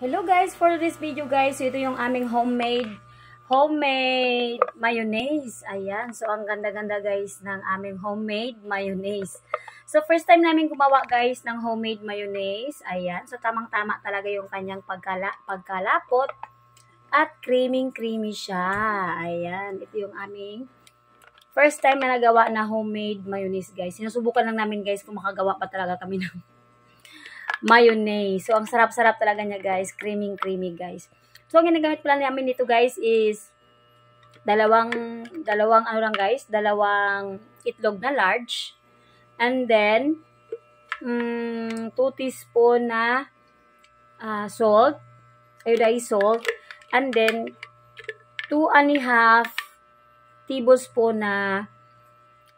Hello guys, for this video guys, ito yung aming homemade mayonnaise. Ayan, so ang ganda-ganda guys ng aming homemade mayonnaise. So first time namin gumawa guys ng homemade mayonnaise. Ayan, so tamang-tama talaga yung kanyang pagkalapot at creamy siya. Ayan, ito yung aming first time na nagawa na homemade mayonnaise guys. Sinusubukan lang namin guys kung makagawa pa talaga kami ng mayonnaise. So, ang sarap-sarap talaga niya, guys. Creamy guys. So, ang ginagamit pala namin dito, guys, is dalawang itlog na large. And then, 2 teaspoon na salt, iodized salt. And then, 2.5 tablespoon na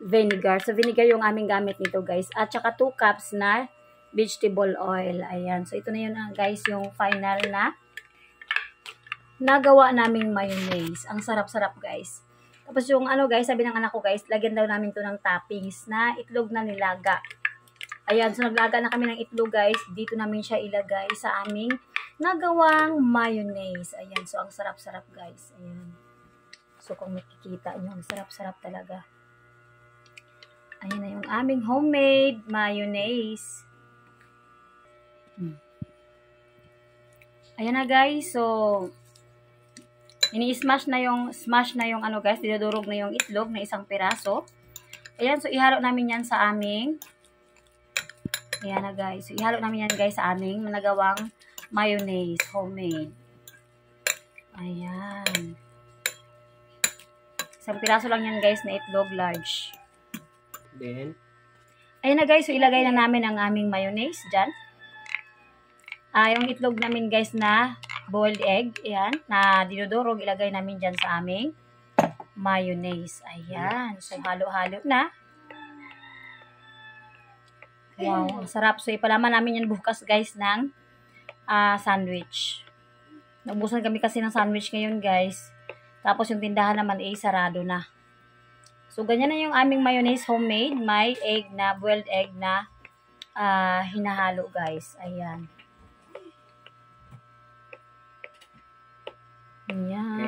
vinegar. So, vinegar yung aming gamit nito, guys. At saka 2 cups na vegetable oil. Ayan. So, ito na yun guys, yung final na nagawa naming mayonnaise. Ang sarap-sarap guys. Tapos yung guys, sabi ng anak ko guys, lagyan daw namin to ng toppings na itlog na nilaga. Ayan. So, naglaga na kami ng itlog guys. Dito namin siya ilagay sa aming nagawang mayonnaise. Ayan. So, ang sarap-sarap guys. Ayan. So, kung makikita nyo, ang sarap-sarap talaga. Ayan na yung aming homemade mayonnaise. Ayan na guys, so smash na yung guys, dinudurog na yung itlog na isang piraso. Ayan, so ihalo namin yan sa aming ayan na guys, so ihalo namin yan guys sa aming nagawang mayonnaise, homemade. Ayan. Isang piraso lang yan guys na itlog large. Then ayan na guys, so ilagay na namin ang aming mayonnaise dyan. Yung itlog namin guys na boiled egg, ayan, na dinudurog, ilagay namin dyan sa aming mayonnaise. Ayan, so halo-halo na. Wow, ang sarap. So ipalaman namin yan bukas guys ng sandwich. Naubusan kami kasi ng sandwich ngayon guys. Tapos yung tindahan naman sarado na. So ganyan na yung aming mayonnaise homemade. May egg na, boiled egg na hinahalo guys. Ayan. Ayan.